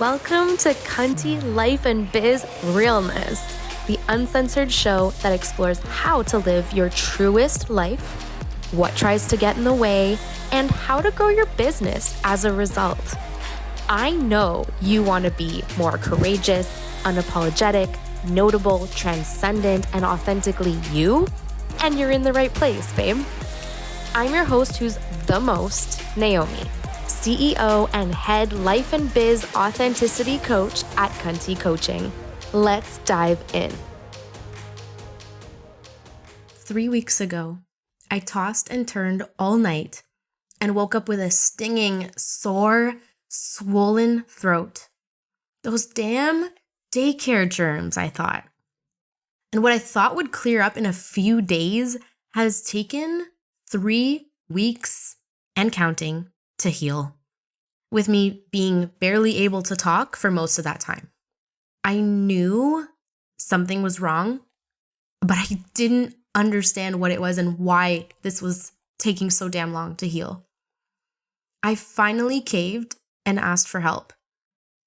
Welcome to Cunty Life and Biz Realness, the uncensored show that explores how to live your truest life, what tries to get in the way, and how to grow your business as a result. I know you want to be more courageous, unapologetic, notable, transcendent, and authentically you, and you're in the right place, babe. I'm your host who's the most, Naomi, CEO and head life and biz authenticity coach at Cunty Coaching. Let's dive in. 3 weeks ago, I tossed and turned all night and woke up with a stinging, sore, swollen throat. Those damn daycare germs, I thought. And what I thought would clear up in a few days has taken 3 weeks and counting to heal, with me being barely able to talk for most of that time. I knew something was wrong, but I didn't understand what it was and why this was taking so damn long to heal. I finally caved and asked for help.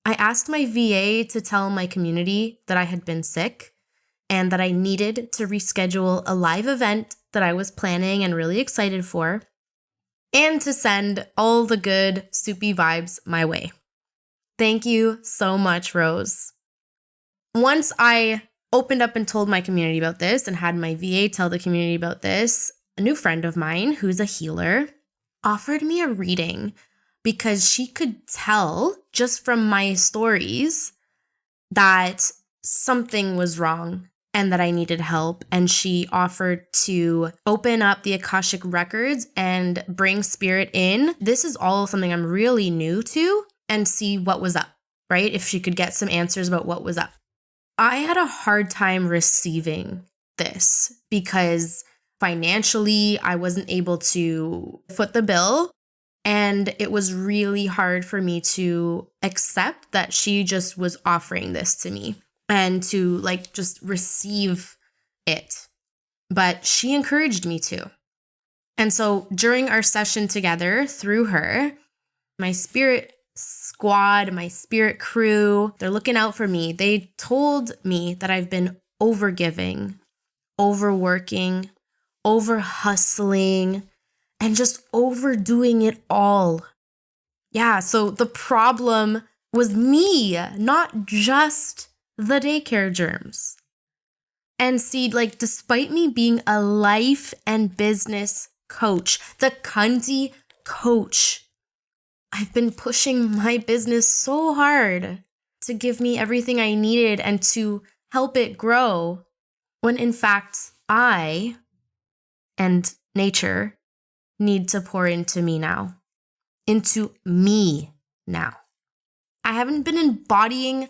I asked my VA to tell my community that I had been sick and that I needed to reschedule a live event that I was planning and really excited for, and to send all the good, soupy vibes my way. Thank you so much, Rose. Once I opened up and told my community about this and had my VA tell the community about this, a new friend of mine who's a healer offered me a reading because she could tell just from my stories that something was wrong and that I needed help. And she offered to open up the Akashic records and bring spirit in. This is all something I'm really new to, and see what was up, right? If she could get some answers about what was up. I had a hard time receiving this because financially I wasn't able to foot the bill. And it was really hard for me to accept that she just was offering this to me and to just receive it. But she encouraged me to. And so during our session together through her, my spirit squad, my spirit crew, they're looking out for me. They told me that I've been overgiving, overworking, over hustling, and just overdoing it all. Yeah, so the problem was me, not just the daycare germs. And see, despite me being a life and business coach, the Cunty coach, I've been pushing my business so hard to give me everything I needed and to help it grow, when in fact, I and nature need to pour into me now. Into me now. I haven't been embodying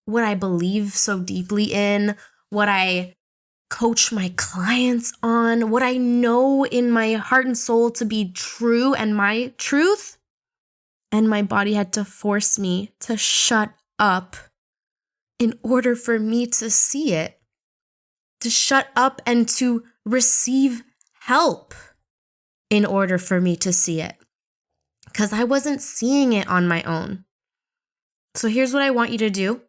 what I believe so deeply in, what I coach my clients on, what I know in my heart and soul to be true and my truth. And my body had to force me to shut up in order for me to see it, to shut up and to receive help in order for me to see it, because I wasn't seeing it on my own. So here's what I want you to do.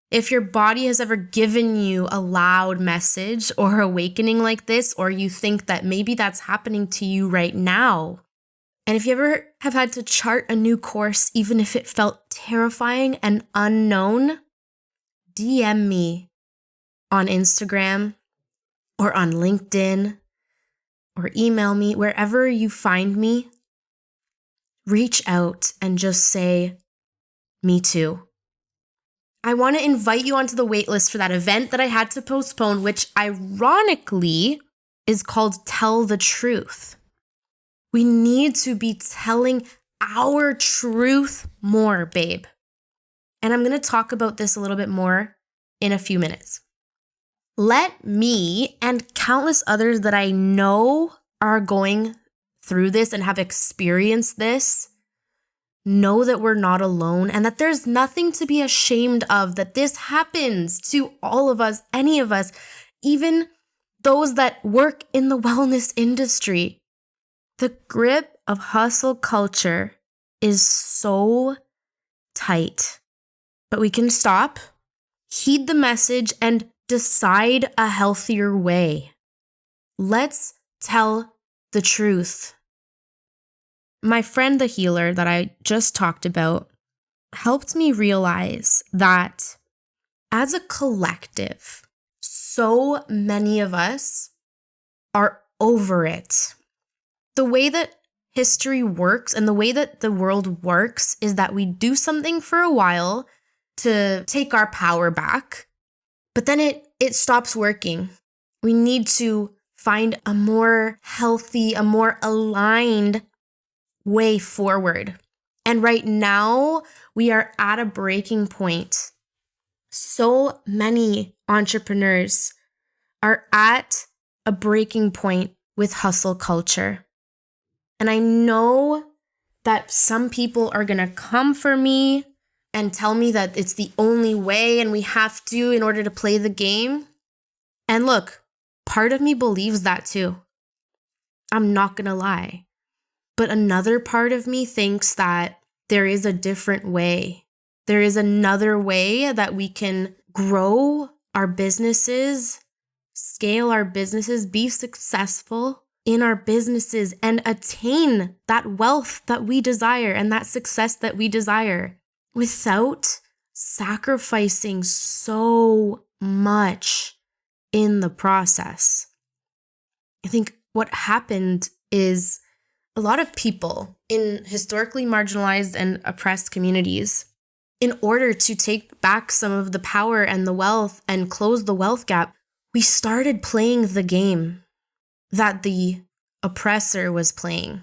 If your body has ever given you a loud message or awakening like this, or you think that maybe that's happening to you right now, and if you ever have had to chart a new course, even if it felt terrifying and unknown, DM me on Instagram or on LinkedIn or email me, wherever you find me. Reach out and just say, me too. I want to invite you onto the wait list for that event that I had to postpone, which ironically is called Tell the Truth. We need to be telling our truth more, babe. And I'm going to talk about this a little bit more in a few minutes. Let me and countless others that I know are going through this and have experienced this know that we're not alone and that there's nothing to be ashamed of, that this happens to all of us, any of us, even those that work in the wellness industry. The grip of hustle culture is so tight. But we can stop, heed the message, and decide a healthier way. Let's tell the truth. My friend, the healer that I just talked about, helped me realize that as a collective, so many of us are over it. The way that history works and the way that the world works is that we do something for a while to take our power back, but then it stops working. We need to find a more healthy, a more aligned way forward. And right now, we are at a breaking point. So many entrepreneurs are at a breaking point with hustle culture. And I know that some people are going to come for me and tell me that it's the only way and we have to in order to play the game. And look, part of me believes that too. I'm not going to lie. But another part of me thinks that there is a different way. There is another way that we can grow our businesses, scale our businesses, be successful in our businesses, and attain that wealth that we desire and that success that we desire without sacrificing so much in the process. I think what happened is a lot of people in historically marginalized and oppressed communities, in order to take back some of the power and the wealth and close the wealth gap, we started playing the game that the oppressor was playing,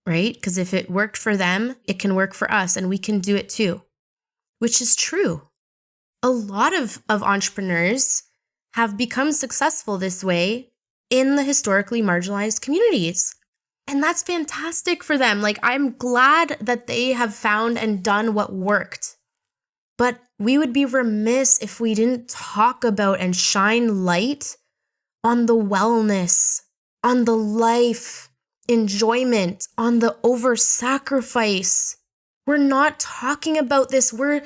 right? Because if it worked for them, it can work for us and we can do it too, which is true. A lot of entrepreneurs have become successful this way in the historically marginalized communities. And that's fantastic for them. Like, I'm glad that they have found and done what worked. But we would be remiss if we didn't talk about and shine light on the wellness, on the life enjoyment, on the over-sacrifice. We're not talking about this. We're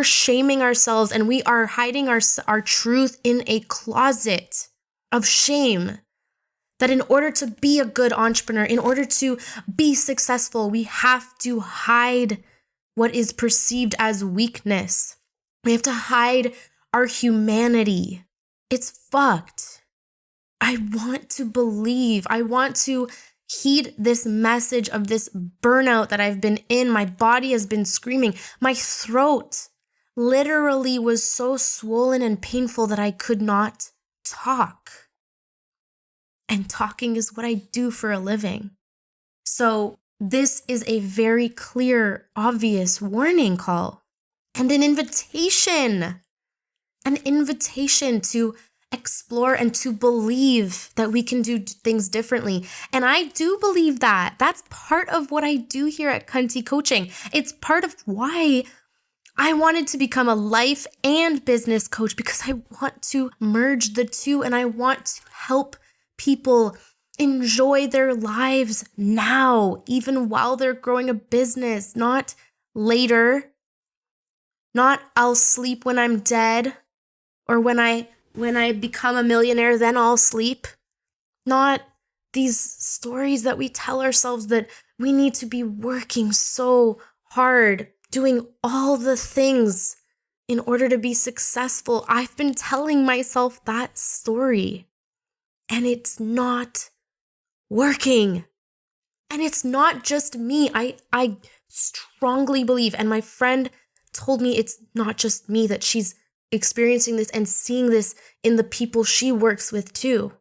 shaming ourselves, and we are hiding our truth in a closet of shame. That in order to be a good entrepreneur, in order to be successful, we have to hide what is perceived as weakness. We have to hide our humanity. It's fucked. I want to believe. I want to heed this message of this burnout that I've been in. My body has been screaming. My throat literally was so swollen and painful that I could not talk. And talking is what I do for a living. So this is a very clear, obvious warning call and an invitation to explore and to believe that we can do things differently. And I do believe that. That's part of what I do here at Cunty Coaching. It's part of why I wanted to become a life and business coach, because I want to merge the two and I want to help people enjoy their lives now, even while they're growing a business, not later, not I'll sleep when I'm dead, or when I become a millionaire, then I'll sleep. Not these stories that we tell ourselves that we need to be working so hard, doing all the things in order to be successful. I've been telling myself that story. And it's not working. And it's not just me. I strongly believe, and my friend told me it's not just me, that she's experiencing this and seeing this in the people she works with too.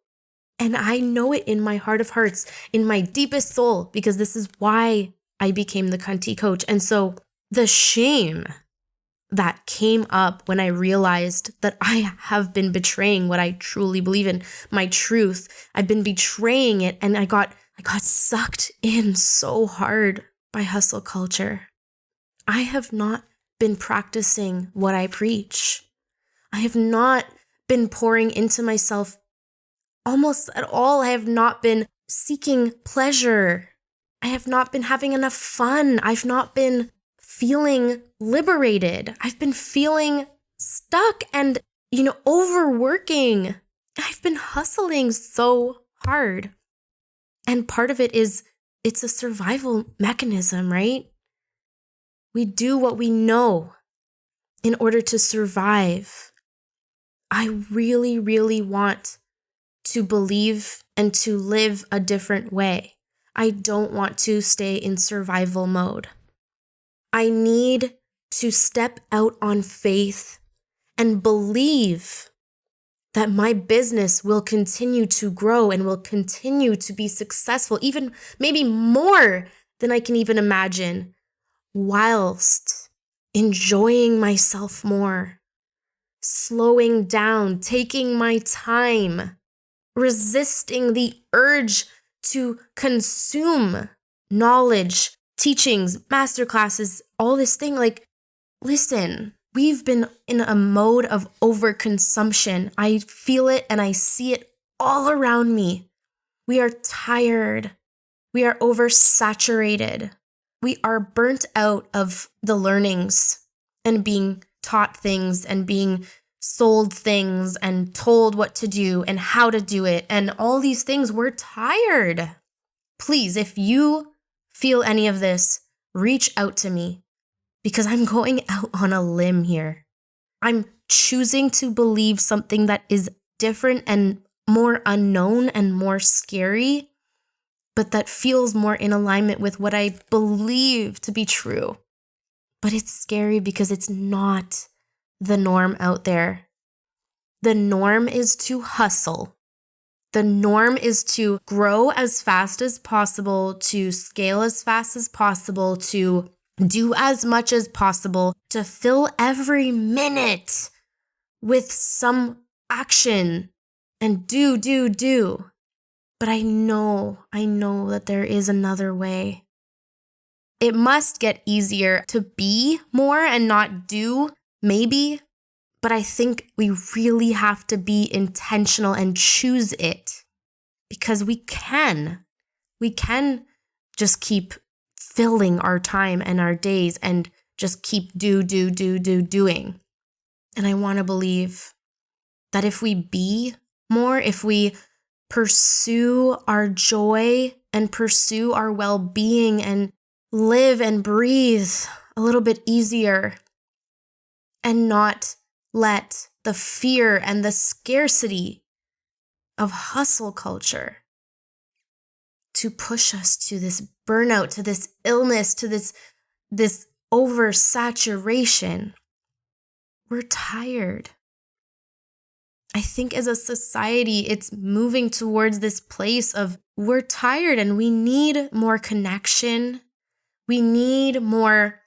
And I know it in my heart of hearts, in my deepest soul, because this is why I became the Cunty coach. And so the shame that came up when I realized that I have been betraying what I truly believe in, my truth. I've been betraying it, and I got sucked in so hard by hustle culture. I have not been practicing what I preach. I have not been pouring into myself almost at all. I have not been seeking pleasure. I have not been having enough fun. I've not been feeling liberated. I've been feeling stuck and, overworking. I've been hustling so hard. And part of it is it's a survival mechanism, right? We do what we know in order to survive. I really, really want to believe and to live a different way. I don't want to stay in survival mode. I need to step out on faith and believe that my business will continue to grow and will continue to be successful, even maybe more than I can even imagine, whilst enjoying myself more, slowing down, taking my time, resisting the urge to consume knowledge, teachings, masterclasses, all this thing. Listen, we've been in a mode of overconsumption. I feel it and I see it all around me. We are tired. We are oversaturated. We are burnt out of the learnings and being taught things and being sold things and told what to do and how to do it and all these things. We're tired. Please, if you feel any of this, reach out to me because I'm going out on a limb here. I'm choosing to believe something that is different and more unknown and more scary, but that feels more in alignment with what I believe to be true. But it's scary because it's not the norm out there. The norm is to hustle. The norm is to grow as fast as possible, to scale as fast as possible, to do as much as possible, to fill every minute with some action and do. But I know that there is another way. It must get easier to be more and not do, maybe. But I think we really have to be intentional and choose it because we can just keep filling our time and our days and just keep doing. And I want to believe that if we be more, if we pursue our joy and pursue our well-being and live and breathe a little bit easier and not let the fear and the scarcity of hustle culture to push us to this burnout, to this illness, to this oversaturation. We're tired. I think as a society, it's moving towards this place of we're tired and we need more connection. We need more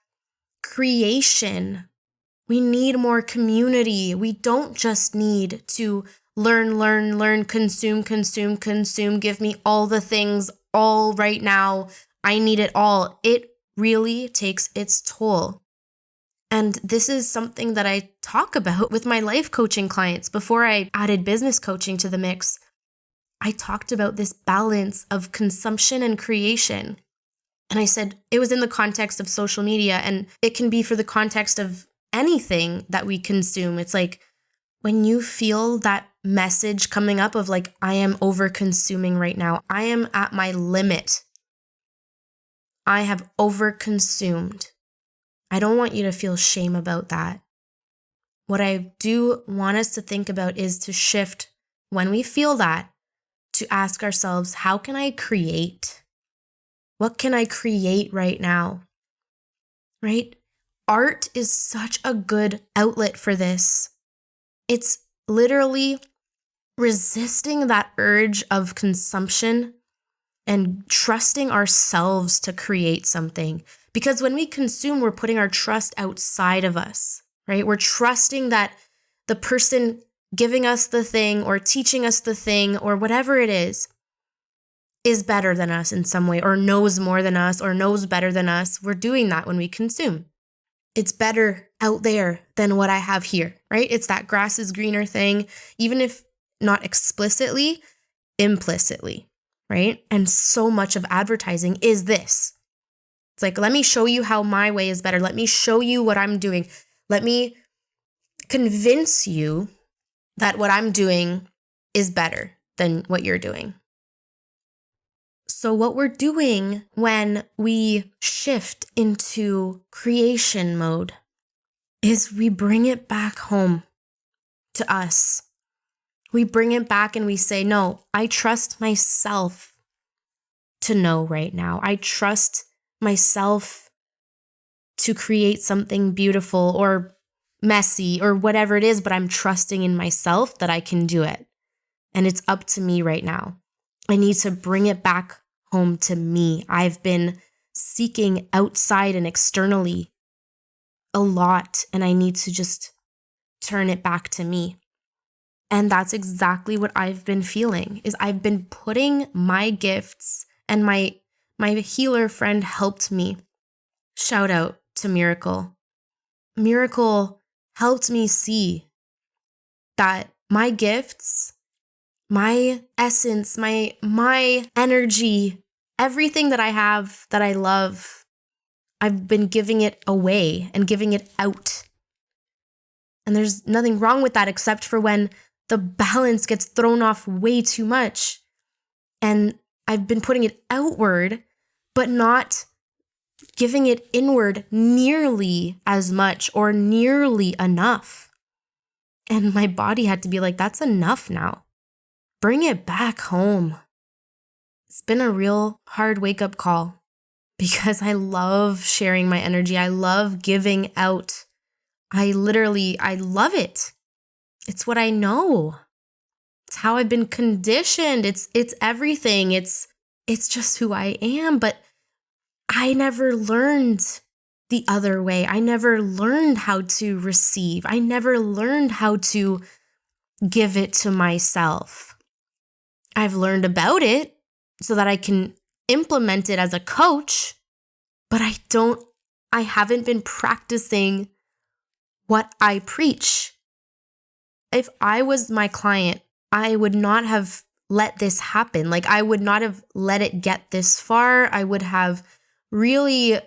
creation. We need more community. We don't just need to learn, consume. Give me all the things all right now. I need it all. It really takes its toll. And this is something that I talk about with my life coaching clients. Before I added business coaching to the mix, I talked about this balance of consumption and creation. And I said it was in the context of social media, and it can be for the context of anything that we consume. It's like when you feel that message coming up of like, I am over consuming right now. I am at my limit. I have over consumed. I don't want you to feel shame about that. What I do want us to think about is to shift when we feel that, to ask ourselves, how can I create? What can I create right now? Right? Art is such a good outlet for this. It's literally resisting that urge of consumption and trusting ourselves to create something. Because when we consume, we're putting our trust outside of us, right? We're trusting that the person giving us the thing or teaching us the thing or whatever it is better than us in some way or knows more than us or knows better than us. We're doing that when we consume. It's better out there than what I have here, right? It's that grass is greener thing, even if not explicitly, implicitly, right? And so much of advertising is this. It's like, let me show you how my way is better. Let me show you what I'm doing. Let me convince you that what I'm doing is better than what you're doing. So what we're doing when we shift into creation mode is we bring it back home to us. We bring it back and we say, no, I trust myself to know right now. I trust myself to create something beautiful or messy or whatever it is, but I'm trusting in myself that I can do it. And it's up to me right now. I need to bring it back home to me. I've been seeking outside and externally a lot, and I need to just turn it back to me. And that's exactly what I've been feeling, is I've been putting my gifts, and my healer friend helped me. Shout out to Miracle. Miracle helped me see that my gifts, my essence, my energy, everything that I have that I love, I've been giving it away and giving it out. And there's nothing wrong with that except for when the balance gets thrown off way too much. And I've been putting it outward, but not giving it inward nearly as much or nearly enough. And my body had to be like, that's enough now. Bring it back home. It's been a real hard wake-up call because I love sharing my energy. I love giving out. I love it. It's what I know. It's how I've been conditioned. It's everything. It's just who I am. But I never learned the other way. I never learned how to receive. I never learned how to give it to myself. I've learned about it so that I can implement it as a coach, but I haven't been practicing what I preach. If I was my client, I would not have let this happen. Like, I would not have let it get this far. I would have really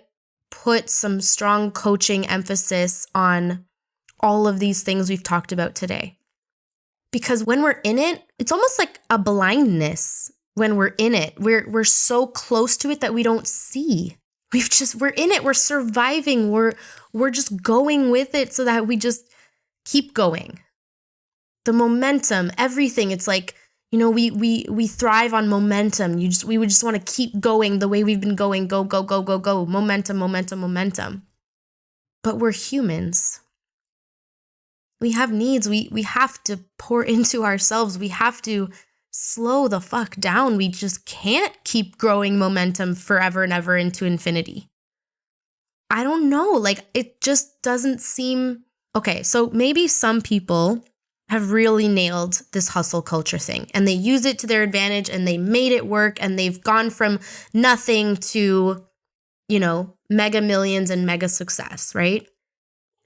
put some strong coaching emphasis on all of these things we've talked about today. Because when we're in it, it's almost like a blindness. When we're in it, we're so close to it that we don't see. We're in it, we're surviving, we're just going with it so that we just keep going. The momentum, everything, it's like, we thrive on momentum. We would just want to keep going the way we've been going, go, go, go, go, go, momentum, momentum, momentum. But we're humans. We have needs. We have to pour into ourselves. We have to slow the fuck down. We just can't keep growing momentum forever and ever into infinity. I don't know. Like, it just doesn't seem... Okay, so maybe some people have really nailed this hustle culture thing and they use it to their advantage and they made it work and they've gone from nothing to, mega millions and mega success, right?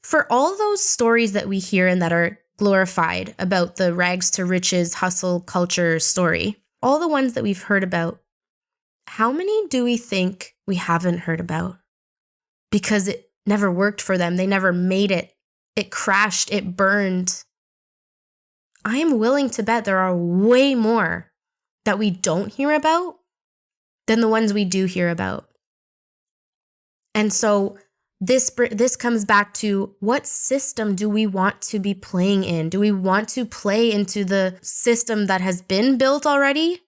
For all those stories that we hear and that are glorified about the rags to riches hustle culture story, all the ones that we've heard about, how many do we think we haven't heard about? Because it never worked for them. They never made it. It crashed. It burned. I am willing to bet there are way more that we don't hear about than the ones we do hear about. And so this comes back to, what system do we want to be playing in? Do we want to play into the system that has been built already?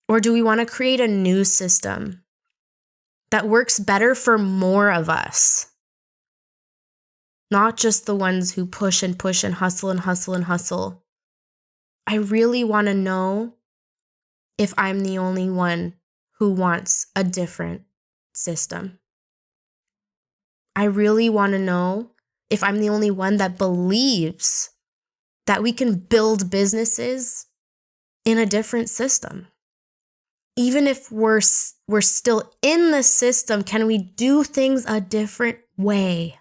Or do we want to create a new system that works better for more of us? Not just the ones who push and push and hustle and hustle and hustle. I really want to know if I'm the only one who wants a different system. I really want to know if I'm the only one that believes that we can build businesses in a different system. Even if we're still in the system, can we do things a different way?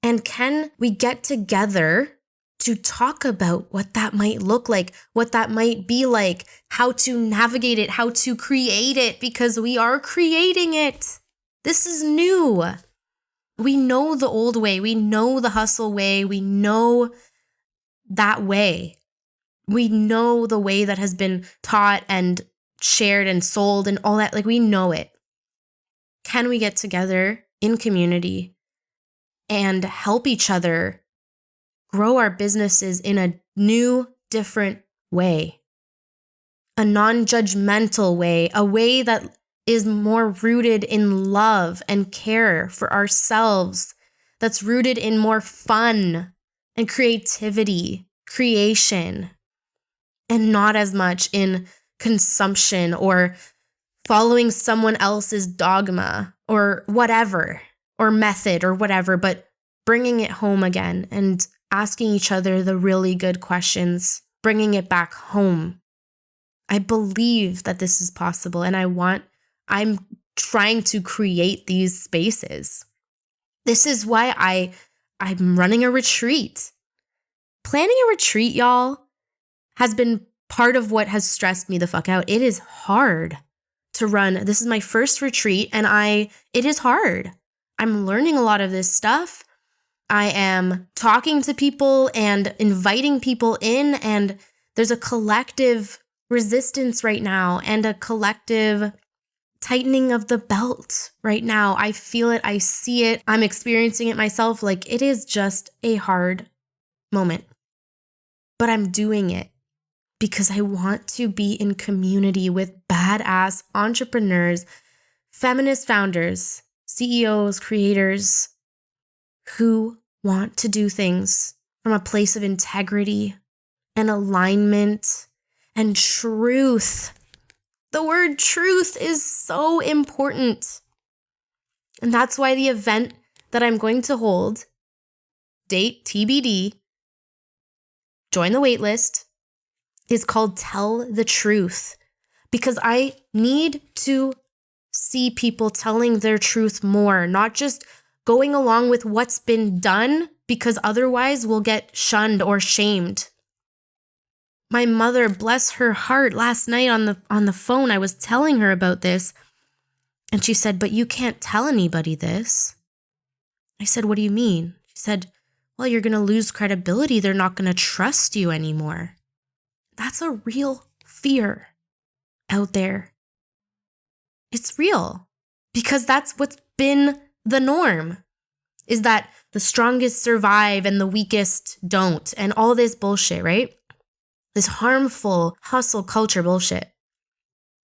And can we get together to talk about what that might look like, what that might be like, how to navigate it, how to create it, because we are creating it. This is new. We know the old way. We know the hustle way. We know that way. We know the way that has been taught and shared and sold and all that. Like, we know it. Can we get together in community and help each other grow our businesses in a new, different way? A non-judgmental way, a way that is more rooted in love and care for ourselves, that's rooted in more fun and creativity, creation, and not as much in consumption or following someone else's dogma or whatever, or method or whatever, but bringing it home again and asking each other the really good questions, bringing it back home. I believe that this is possible, and I'm trying to create these spaces. This is why I'm running a retreat. Planning a retreat, y'all, has been part of what has stressed me the fuck out. It is hard to run. This is my first retreat, and it is hard. I'm learning a lot of this stuff. I am talking to people and inviting people in, and there's a collective resistance right now and a collective tightening of the belt right now. I feel it. I see it. I'm experiencing it myself. Like, it is just a hard moment, but I'm doing it because I want to be in community with badass entrepreneurs, feminist founders, CEOs, creators who want to do things from a place of integrity and alignment and truth. The word truth is so important. And that's why the event that I'm going to hold, date TBD, join the waitlist, is called Tell the Truth. Because I need to see people telling their truth more, not just going along with what's been done, because otherwise we'll get shunned or shamed. My mother, bless her heart, last night on the phone, I was telling her about this, and she said, "But you can't tell anybody this." I said, "What do you mean?" She said, "Well, you're going to lose credibility. They're not going to trust you anymore." That's a real fear out there. It's real, because that's what's been the norm, is that the strongest survive and the weakest don't, and all this bullshit, right? This harmful hustle culture bullshit.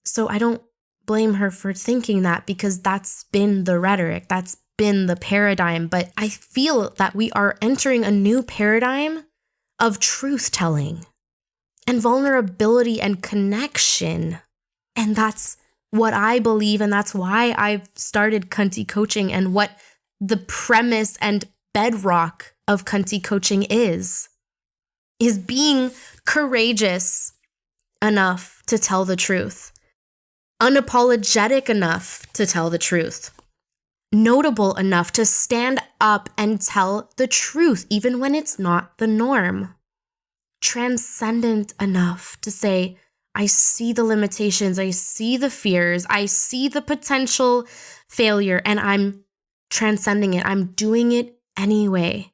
So I don't blame her for thinking that, because that's been the rhetoric, that's been the paradigm. But I feel that we are entering a new paradigm of truth-telling and vulnerability and connection. And that's what I believe, and that's why I've started Cunty coaching, and what the premise and bedrock of Cunty coaching is being courageous enough to tell the truth, unapologetic enough to tell the truth, notable enough to stand up and tell the truth, even when it's not the norm, transcendent enough to say, I see the limitations, I see the fears, I see the potential failure, and I'm transcending it. I'm doing it anyway.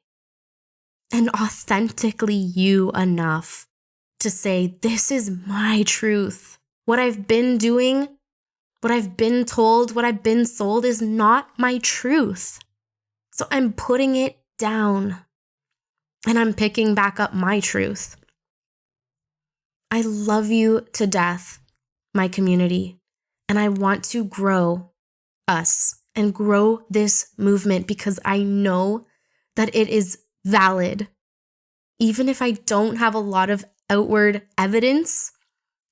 And authentically you enough to say, this is my truth. What I've been doing, what I've been told, what I've been sold is not my truth. So I'm putting it down and I'm picking back up my truth. I love you to death, my community, and I want to grow us and grow this movement, because I know that it is valid. Even if I don't have a lot of outward evidence,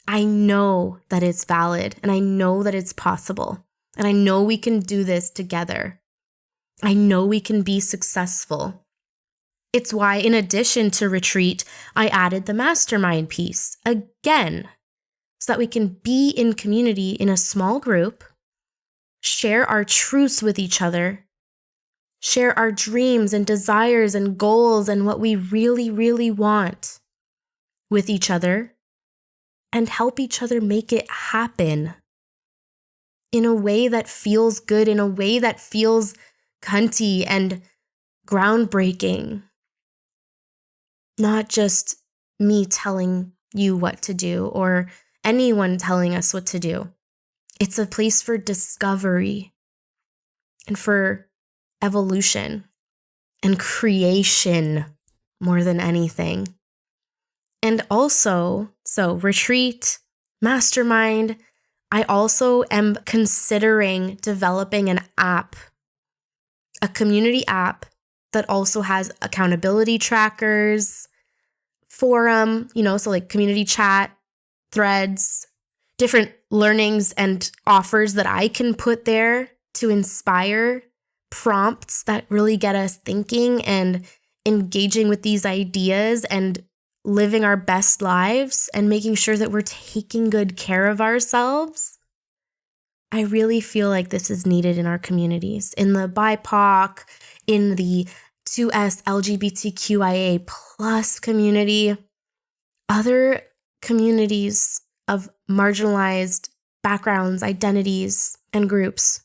I know that it's valid, and I know that it's possible, and I know we can do this together. I know we can be successful. It's why, in addition to retreat, I added the mastermind piece again, so that we can be in community in a small group, share our truths with each other, share our dreams and desires and goals and what we really, really want with each other, and help each other make it happen. in a way that feels good, in a way that feels cunty and groundbreaking. Not just me telling you what to do or anyone telling us what to do. It's a place for discovery and for evolution and creation more than anything. And also, so retreat, mastermind, I also am considering developing an app, a community app that also has accountability trackers, forum, so like community chat, threads, different learnings and offers that I can put there to inspire, prompts that really get us thinking and engaging with these ideas and living our best lives and making sure that we're taking good care of ourselves. I really feel like this is needed in our communities, in the BIPOC, in the 2S LGBTQIA plus community, other communities of marginalized backgrounds, identities, and groups.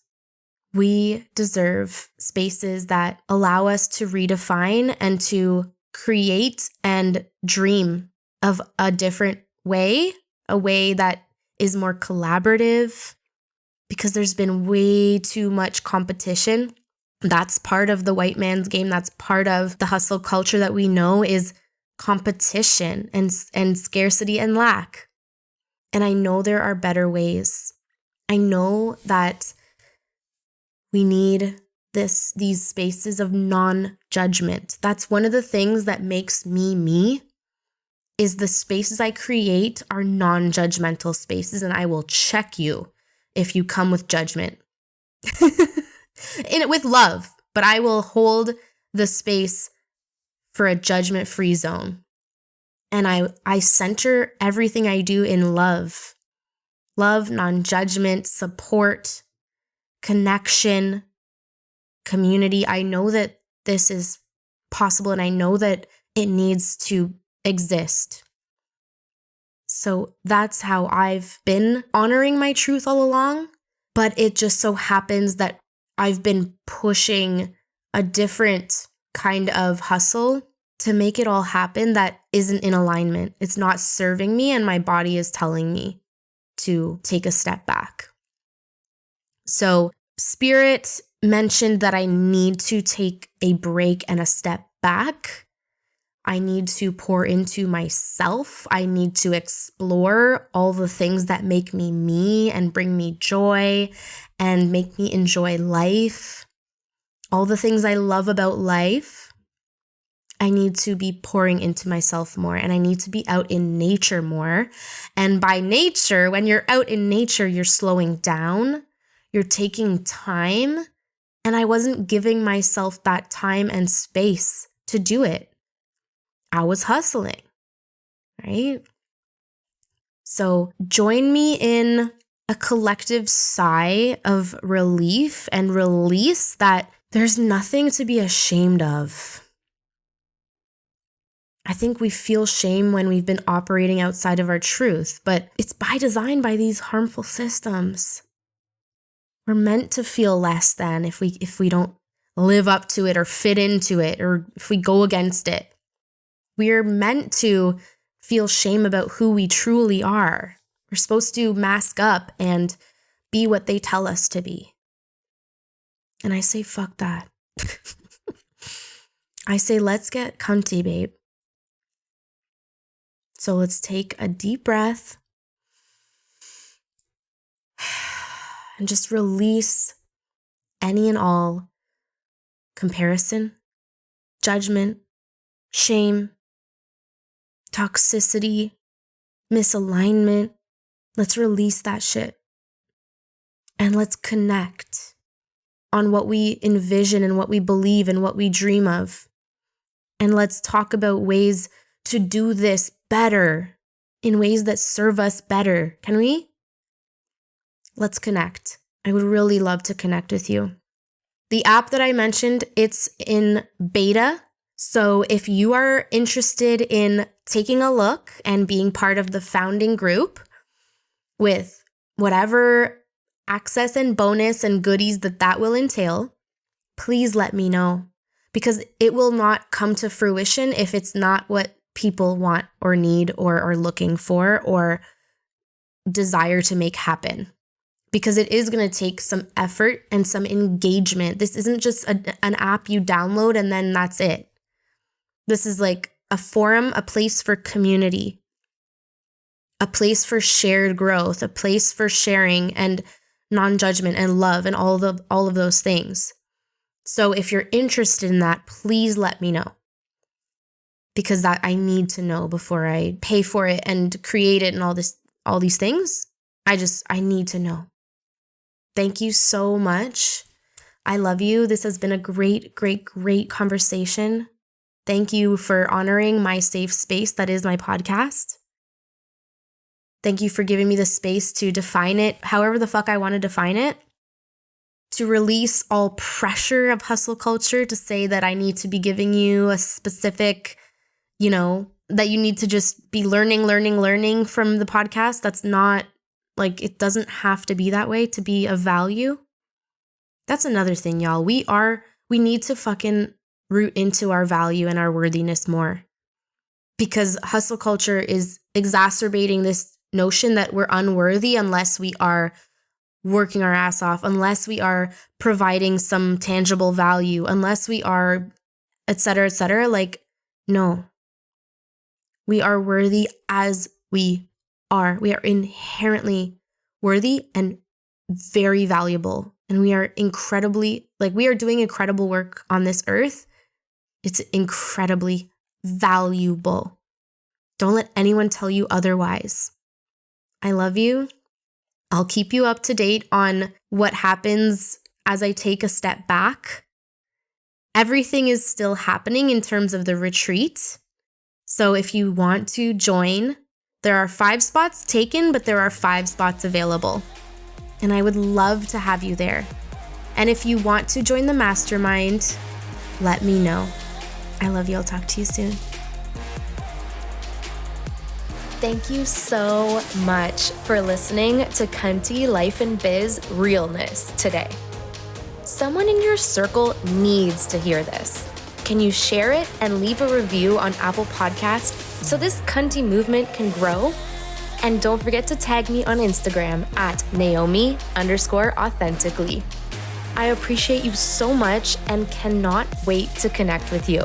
We deserve spaces that allow us to redefine and to create and dream of a different way, a way that is more collaborative, because there's been way too much competition. That's part of the white man's game. That's part of the hustle culture that we know is competition and scarcity and lack. And I know there are better ways. I know that we need these spaces of non-judgment. That's one of the things that makes me me, is the spaces I create are non-judgmental spaces, and I will check you if you come with judgment. With love, but I will hold the space for a judgment-free zone. And I center everything I do in love. Love, non-judgment, support, connection, community. I know that this is possible and I know that it needs to exist. So that's how I've been honoring my truth all along. But it just so happens that I've been pushing a different kind of hustle to make it all happen that isn't in alignment. It's not serving me, and my body is telling me to take a step back. So Spirit mentioned that I need to take a break and a step back. I need to pour into myself. I need to explore all the things that make me me and bring me joy and make me enjoy life. All the things I love about life. I need to be pouring into myself more, and I need to be out in nature more. And by nature, when you're out in nature, you're slowing down, you're taking time, and I wasn't giving myself that time and space to do it. I was hustling, right? So join me in a collective sigh of relief and release that there's nothing to be ashamed of. I think we feel shame when we've been operating outside of our truth, but it's by design by these harmful systems. We're meant to feel less than if we don't live up to it or fit into it or if we go against it. We're meant to feel shame about who we truly are. We're supposed to mask up and be what they tell us to be. And I say, fuck that. I say, let's get cunty, babe. So let's take a deep breath and just release any and all comparison, judgment, shame, toxicity, misalignment. Let's release that shit. And let's connect on what we envision and what we believe and what we dream of. And let's talk about ways to do this better, in ways that serve us better. Can we? Let's connect. I would really love to connect with you. The app that I mentioned, it's in beta. So if you are interested in taking a look and being part of the founding group with whatever access and bonus and goodies that will entail, please let me know, because it will not come to fruition if it's not what people want or need or are looking for or desire to make happen. Because it is going to take some effort and some engagement. This isn't just an app you download and then that's it. This is like a forum, a place for community, a place for shared growth, a place for sharing and non-judgment and love and all of those things. So if you're interested in that, please let me know. Because that I need to know before I pay for it and create it and all these things. I need to know. Thank you so much. I love you. This has been a great, great, great conversation. Thank you for honoring my safe space that is my podcast. Thank you for giving me the space to define it however the fuck I want to define it. To release all pressure of hustle culture to say that I need to be giving you a specific, that you need to just be learning from the podcast. That's not, it doesn't have to be that way to be of value. That's another thing, y'all. We need to fucking root into our value and our worthiness more, because hustle culture is exacerbating this notion that we're unworthy unless we are working our ass off, unless we are providing some tangible value, unless we are, et cetera, et cetera. No. We are worthy as we are. We are inherently worthy and very valuable. And we are we are doing incredible work on this earth. It's incredibly valuable. Don't let anyone tell you otherwise. I love you. I'll keep you up to date on what happens as I take a step back. Everything is still happening in terms of the retreat. So if you want to join, there are 5 spots taken, but there are 5 spots available. And I would love to have you there. And if you want to join the mastermind, let me know. I love you. I'll talk to you soon. Thank you so much for listening to Cunty Life and Biz Realness today. Someone in your circle needs to hear this. Can you share it and leave a review on Apple Podcast so this Cunty movement can grow? And don't forget to tag me on Instagram at Naomi_authentically. I appreciate you so much and cannot wait to connect with you.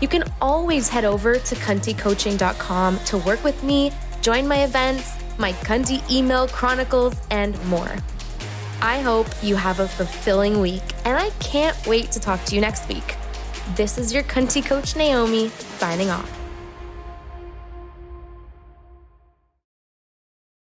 You can always head over to cuntycoaching.com to work with me, join my events, my Cunty email chronicles, and more. I hope you have a fulfilling week, and I can't wait to talk to you next week. This is your Cunty coach, Naomi, signing off.